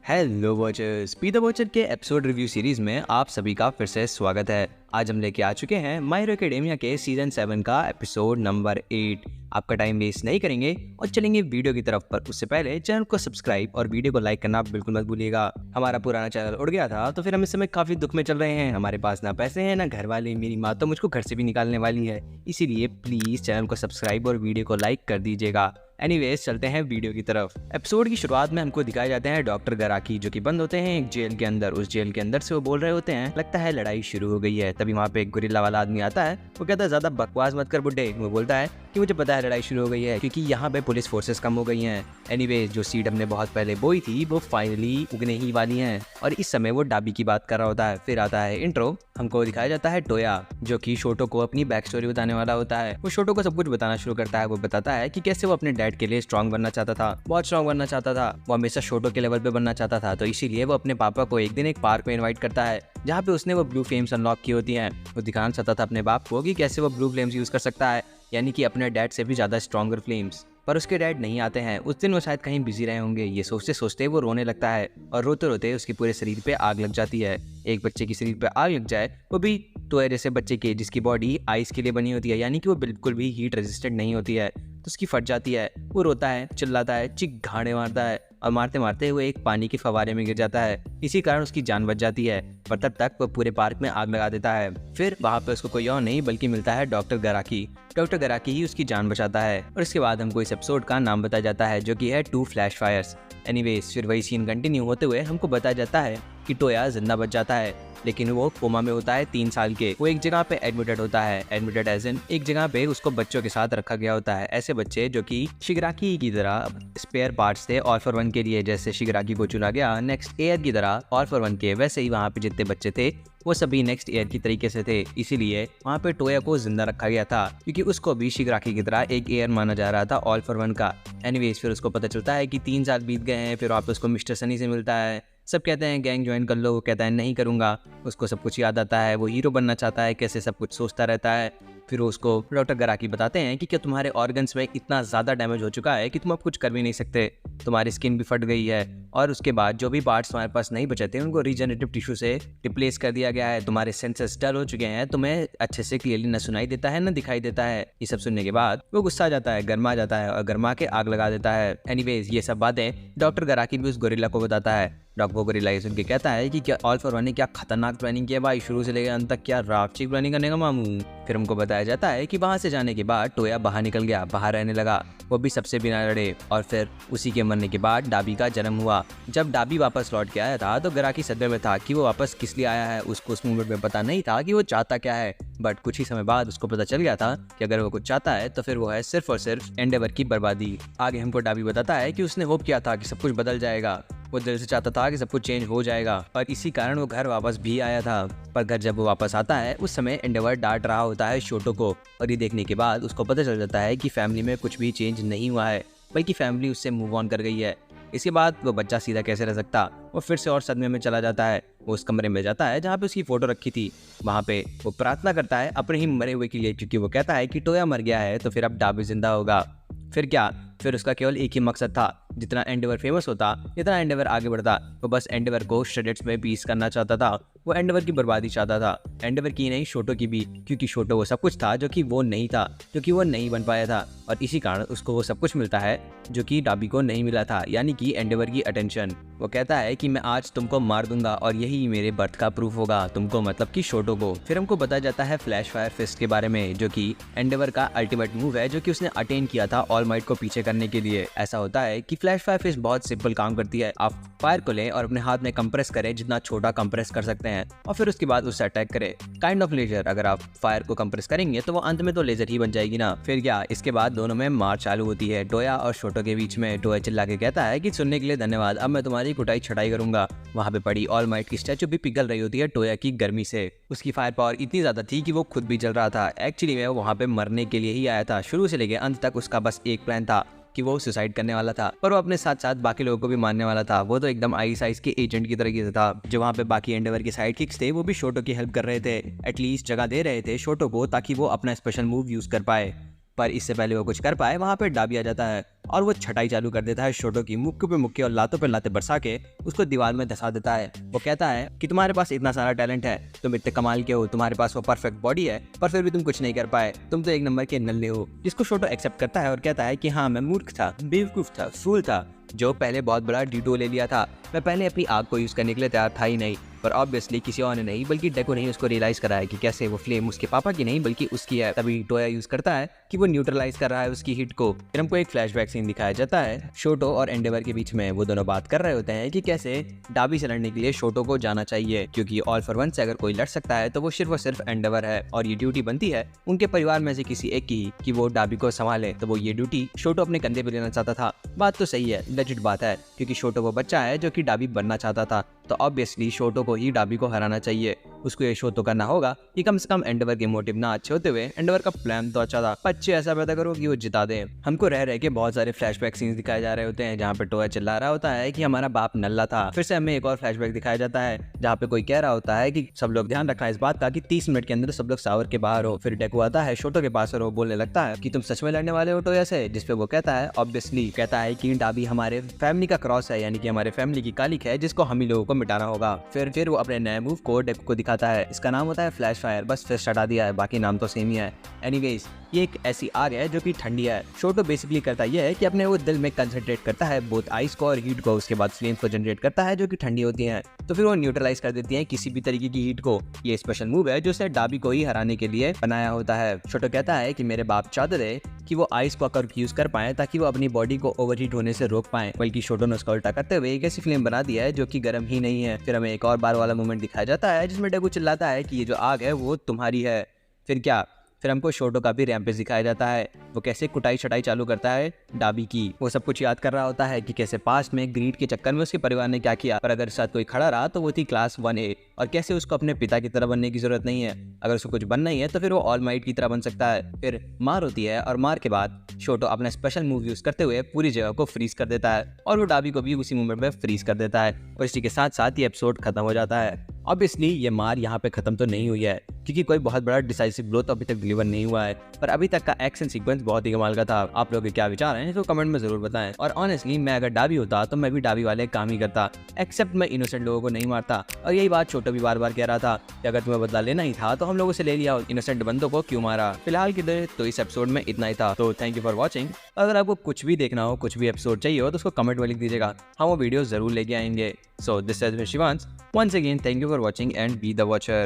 Hello watchers, P the watcher के episode review series में आप सभी का फिर से स्वागत है। आज हम लेके आ चुके हैं माय हीरो एकेडेमिया के सीजन 7 का एपिसोड नंबर 8। आपका टाइम वेस्ट नहीं करेंगे और चलेंगे वीडियो की तरफ, पर उससे पहले चैनल को सब्सक्राइब और वीडियो को लाइक करना बिल्कुल मत भूलिएगा। हमारा पुराना चैनल उड़ गया था तो फिर हम इस समय काफी दुख में चल रहे हैं। हमारे पास ना पैसे हैं ना घर वाले, मेरी माँ तो मुझको घर से भी निकालने वाली है। इसीलिए प्लीज चैनल को सब्सक्राइब और वीडियो को लाइक कर दीजिएगा। एनीवेज चलते हैं वीडियो की तरफ। एपिसोड की शुरुआत में हमको दिखाए जाते हैं डॉक्टर गराकी, जो कि बंद होते हैं एक जेल के अंदर। उस जेल के अंदर से वो बोल रहे होते हैं, लगता है लड़ाई शुरू हो गई है। तभी वहाँ पे एक गुरिल्ला वाला आदमी आता है। वो कहता है ज्यादा बकवास मत कर बुड्ढे। वो बोलता है कि मुझे पता है लड़ाई शुरू हो गई है क्योंकि यहाँ पे पुलिस फोर्सेस कम हो गई हैं। एनीवेज जो सीड हमने बहुत पहले बोई थी वो फाइनली उगने ही वाली हैं। और इस समय वो डाबी की बात कर रहा होता है। फिर आता है इंट्रो। हमको दिखाया जाता है टोया, जो कि शोटो को अपनी बैक स्टोरी बताने वाला होता है। वो शोटो को सब कुछ बताना शुरू करता है। वो बताता है कि कैसे वो अपने डैड के लिए स्ट्रांग बनना चाहता था, बहुत स्ट्रांग बनना चाहता था। वो हमेशा शोटो के लेवल पे बनना चाहता था, तो इसीलिए वो अपने पापा को एक दिन एक पार्क में इनवाइट करता है जहाँ पे उसने वो ब्लू फ्लेम्स अनलॉक की होती हैं। वो दिखाना चाहता था अपने बाप को कि कैसे वो ब्लू फ्लेम्स यूज कर सकता है, यानी कि अपने डैड से भी ज्यादा स्ट्रॉन्गर फ्लेम्स। पर उसके डैड नहीं आते हैं। उस दिन वो शायद कहीं बिजी रहे होंगे। ये सोचते सोचते वो रोने लगता है और रोते रोते उसके पूरे शरीर पे आग लग जाती है। एक बच्चे की शरीर पे आग लग जाए, वो भी टोया जैसे बच्चे के, जिसकी बॉडी आइस के लिए बनी होती है, यानी कि वो बिल्कुल भी हीट रेजिस्टेंट नहीं होती है, तो उसकी फट जाती है। वो रोता है, चिल्लाता है, चिक घाड़े मारता है और मारते मारते वो एक पानी के फवारे में गिर जाता है। इसी कारण उसकी जान बच जाती है। पर तब तक वो पूरे पार्क में आग लगा देता है। फिर वहाँ पे उसको कोई और नहीं बल्कि मिलता है डॉक्टर गराकी। डॉक्टर गराकी ही उसकी जान बचाता है। और इसके बाद हमको इस एपिसोड का नाम बताया जाता है, जो कि है 2 फ्लैश फायर्स। एनीवेज फिर वही सीन कंटिन्यू होते हुए हमको बताया जाता है कि टोया जिंदा बच जाता है, लेकिन वो कोमा में होता है 3 साल के। वो एक जगह पे एडमिटेड होता है। एडमिटेड एज इन एक जगह पे उसको बच्चों के साथ रखा गया होता है। ऐसे बच्चे जो कि शिगराकी की तरह स्पेयर पार्ट्स थे ऑल फॉर वन के लिए। जैसे शिगराकी को चुना गया नेक्स्ट एयर की तरह ऑल फॉर वन के, वैसे ही वहाँ पे जितने बच्चे थे वो सभी नेक्स्ट एयर की तरीके से थे। इसीलिए वहाँ पे टोया को जिंदा रखा गया था, क्योंकि उसको भी शिगराकी की तरह एक एयर माना जा रहा था ऑल फॉर वन का। एनीवेज फिर उसको पता चलता है कि 3 साल बीत गए हैं। फिर वहाँ पे उसको मिस्टर सनी से मिलता है। सब कहते हैं गैंग ज्वाइन कर लो। वो कहता है नहीं करूंगा। उसको सब कुछ याद आता है। वो हीरो बनना चाहता है, कैसे सब कुछ सोचता रहता है। फिर उसको डॉक्टर गराकी बताते हैं कि क्या तुम्हारे ऑर्गन्स में इतना ज़्यादा डैमेज हो चुका है कि तुम अब कुछ कर भी नहीं सकते, तुम्हारी स्किन भी फट गई है, और उसके बाद जो भी पार्ट्स तुम्हारे पास नहीं बचे थे उनको रीजनरेटिव टिश्यू से रिप्लेस कर दिया गया है। तुम्हारे सेंसेस डल हो चुके हैं, तुम्हें अच्छे से क्लियरली न सुनाई देता है न दिखाई देता है। ये सब सुनने के बाद वो गुस्सा आ जाता है, गर्मा जाता है और गर्मा के आग लगा देता है। एनीवेज ये सब बातें डॉक्टर गराकी भी उस गोरिल्ला को बताता है। डॉक्टर गोरिल्ला ये सुन के कहता है कि क्या ऑल फॉर वन ने क्या खतरनाक प्लानिंग किया भाई, शुरू से लेकर अंत तक क्या रापचिक प्लानिंग करने का मामू। फिर हमको बताया जाता है कि वहां से जाने के बाद टोया बाहर निकल गया, बाहर रहने लगा, वो भी सबसे बिना लड़े। और फिर उसी के मरने के बाद डाबी का जन्म हुआ। जब डाबी वापस लौट के आया था तो गराकी सदमे में था कि वो वापस किस लिए आया है। उसको उस मूवमेंट में पता नहीं था कि वो चाहता क्या है, बट कुछ ही समय बाद उसको पता चल गया था कि अगर वो कुछ चाहता है तो फिर वो है सिर्फ और सिर्फ एंडेवर की बर्बादी। आगे हमको डाबी बताता है कि उसने होप किया था कि सब कुछ बदल जाएगा। वो दिल से चाहता था कि सब कुछ चेंज हो जाएगा और इसी कारण वो घर वापस भी आया था। पर घर जब वो वापस आता है उस समय एंडेवर डांट रहा होता है शोटो को, और ये देखने के बाद उसको पता चल जाता है कि फैमिली में कुछ भी चेंज नहीं हुआ है, बल्कि फैमिली उससे मूव ऑन कर गई है। इसके बाद वो बच्चा सीधा कैसे रह सकता, वो फिर से और सदमे में चला जाता है। वो उस कमरे में जाता है जहाँ पे उसकी फोटो रखी थी। वहाँ पे वो प्रार्थना करता है अपने ही मरे हुए के लिए, क्योंकि वो कहता है कि टोया मर गया है तो फिर अब डाबी जिंदा होगा। फिर क्या, फिर उसका केवल एक ही मकसद था, जितना एंडेवर फेमस होता, जितना एंडेवर आगे बढ़ता, वो बस एंडेवर को श्रेडेट्स में पीस करना चाहता था। वो एंडेवर की बर्बादी चाहता था, एंडेवर की नहीं शोटो की भी, क्योंकि शोटो वो सब कुछ था जो कि वो नहीं था, जो कि वो नहीं बन पाया था। और इसी कारण उसको वो सब कुछ मिलता है जो कि डाबी को नहीं मिला था, यानी कि एंडेवर की अटेंशन। वो कहता है कि मैं आज तुमको मार दूंगा और यही मेरे बर्थ का प्रूफ होगा, तुमको मतलब कि शोटो को। फिर हमको बताया जाता है फ्लैश फायर फिस्ट के बारे में, जो कि एंडेवर का अल्टीमेट मूव है, जो कि उसने अटेन किया था ऑल माइट को पीछे करने के लिए। ऐसा होता है कि फ्लैश फायर फिस्ट बहुत सिंपल काम करती है। आप फायर को लें और अपने हाथ में कंप्रेस करें, जितना छोटा कंप्रेस कर सकते हैं, और फिर उसके बाद उससे अटैक करें। Kind of laser. अगर आप फायर को कंप्रेस करेंगे तो वो अंत में तो लेजर ही बन जाएगी ना। फिर क्या, इसके बाद दोनों में मार चालू होती है टोया और शोटो के बीच में। टोया चिल्ला के कहता है कि सुनने के लिए धन्यवाद, अब मैं तुम्हारी कुटाई छटाई करूंगा। वहाँ पे पड़ी ऑल माइट की स्टैचू भी पिघल रही होती है टोया की गर्मी से। उसकी फायर पावर इतनी ज्यादा थी कि वो खुद भी जल रहा था। एक्चुअली में वो वहाँ पे मरने के लिए ही आया था। शुरू से लेके अंत तक उसका बस एक प्लान था कि वो सुसाइड करने वाला था, पर वो अपने साथ साथ बाकी लोगों को भी मारने वाला था। वो तो एकदम आई साइज के एजेंट की तरीके से था। जो वहाँ पे बाकी एंडेवर के साइड किक्स थे वो भी शोटो की हेल्प कर रहे थे, एटलीस्ट जगह दे रहे थे शोटो को, ताकि वो अपना स्पेशल मूव यूज कर पाए। पर इससे पहले वो कुछ कर पाए वहाँ पे डाबी आ जाता है और वो छटाई चालू कर देता है शोटो की, मुक्के पे मुक्के और लातों पे लाते बरसा के उसको दीवार में धसा देता है। वो कहता है कि तुम्हारे पास इतना सारा टैलेंट है, तुम इतने कमाल के हो, तुम्हारे पास वो परफेक्ट बॉडी है, पर फिर भी तुम कुछ नहीं कर पाए, तुम तो एक नंबर के नल्ले हो। जिसको शोटो एक्सेप्ट करता है और कहता है कि हाँ, मैं मूर्ख था, बेवकूफ था, फूल था, जो पहले बहुत बड़ा डिटो ले लिया था। मैं पहले अपनी आग को यूज करने के लिए तैयार था ही नहीं, पर ऑब्वियसली किसी और ने नहीं बल्कि डेको ने उसको रियलाइज कराया कि कैसे वो फ्लेम उसके पापा की नहीं बल्कि उसकी है। तभी टोया यूज करता है कि वो न्यूट्रलाइज कर रहा है उसकी हीट को। फिर हमको एक फ्लैशबैक सीन दिखाया जाता है शोटो और एंडेवर के बीच में। वो दोनों बात कर रहे होते हैं कि कैसे डाबी से लड़ने के लिए शोटो को जाना चाहिए, क्योंकि ऑल फॉर वन से अगर कोई लड़ सकता है तो वो सिर्फ एंडेवर है और ये ड्यूटी बनती है उनके परिवार में से किसी एक की कि वो डाबी को संभाले। तो वो ये ड्यूटी शोटो अपने कंधे पे लेना चाहता था। बात तो सही है, लेजिट बात है, क्योंकि शोटो वो बच्चा है जो कि डाबी बनना चाहता था, तो ऑब्वियसली शोटो को ही डाबी को हराना चाहिए। उसको ये शो तो करना होगा कि कम से कम एंडेवर के मोटिव ना अच्छे होते हुए एंडेवर का प्लान तो अच्छा था, बच्चे ऐसा पैदा करो कि वो जिता दे। हमको रह रहे के बहुत सारे फ्लैशबैक सीन्स दिखाए जा रहे होते हैं जहाँ पे टोया चिल्ला रहा होता है कि हमारा बाप नल्ला था। फिर से हमें एक और फ्लैशबैक दिखाया जाता है जहाँ पे कोई कह रहा होता है कि सब लोग ध्यान रखना इस बात का कि 30 मिनट के अंदर सब लोग सावर के बाहर हो। फिर डेको आता है शोटो के पास और वो बोलने लगता है कि तुम सच में लड़ने वाले हो टोया से, जिसपे वो कहता है ऑब्वियसली, कहता है कि डाबी हमारे फैमिली का क्रॉस है, यानी कि हमारे फैमिली की कालिक है जिसको हम ही लोगों को मिटाना होगा। फिर वो अपने नए मूव को डेको को दिखाता है, इसका नाम होता है फ्लैश फायर, बस फिस्ट हटा दिया है, बाकी नाम तो सेम ही है। एनीवेज ये एक ऐसी आग है जो कि ठंडी है। शोटो बेसिकली करता यह है कि अपने वो दिल में कंसंट्रेट करता है बोथ आइस को और हीट को, उसके बाद फ्लेम्स को जनरेट करता है जो कि ठंडी होती हैं, तो फिर वो न्यूट्रलाइज कर देती हैं किसी भी तरीके की हीट को। ये स्पेशल मूव है जो उसे डाबी को ही हराने के लिए बनाया होता है। शोटो कहता है कि मेरे बाप चाहते थे कि वो आइस को अकर यूज कर पाए ताकि वो अपनी बॉडी को ओवरहीट होने से रोक पाए, बल्कि शोटो ने उसका उल्टा करते हुए एक ऐसी फ्लेम बना दिया है जो कि गर्म ही नहीं है। फिर हमें एक और बार वाला मोमेंट दिखाया जाता है जिसमें डेको चिल्लाता है कि ये जो आग है वो तुम्हारी है। फिर क्या, फिर हमको शोटो का भी रैम्पेज दिखाया जाता है, वो कैसे कुटाई छटाई चालू करता है डाबी की। वो सब कुछ याद कर रहा होता है कि कैसे पास्ट में ग्रीड के चक्कर में उसके परिवार ने क्या किया, पर अगर साथ कोई खड़ा रहा तो वो थी क्लास 1A, और कैसे उसको अपने पिता की तरह बनने की जरूरत नहीं है, अगर उसको कुछ बनना ही है तो फिर वो ऑल माइट की तरह बन सकता है। फिर मार होती है और मार के बाद शोटो अपना स्पेशल मूव यूज करते हुए पूरी जगह को फ्रीज कर देता है और वो डाबी को भी उसी मूवमेंट में फ्रीज कर देता है, और इसी के साथ साथ ये एपिसोड खत्म हो जाता है। ऑब्वियसली ये मार यहाँ पे खत्म तो नहीं हुई है, क्योंकि कोई बहुत बड़ा डिसाइसिव ब्लो तो अभी तक डिलीवर नहीं हुआ है, पर अभी तक का एक्शन सीक्वेंस बहुत ही कमाल का था। आप लोगों के क्या विचार हैं तो कमेंट में जरूर बताएं। और ऑनेस्टली मैं अगर डाबी होता तो मैं भी डाबी वाले काम ही करता, एक्सेप्ट मैं इनोसेंट लोगों को नहीं मारता। और यही बात छोटो भी बार बार कह रहा था कि अगर तुम्हें बदला लेना ही था तो हम लोगों से ले लिया, इनोसेंट बंदों को क्यों मारा। फिलहाल की देर तो इस एपिसोड में इतना ही था, तो थैंक यू फॉर वॉचिंग। अगर आपको कुछ भी देखना हो, कुछ भी एपिसोड चाहिए हो तो उसको कमेंट में लिख दीजिएगा, हम वो वीडियो जरूर लेके आएंगे। So this is Shivansh, once again thank you for watching and be the watcher.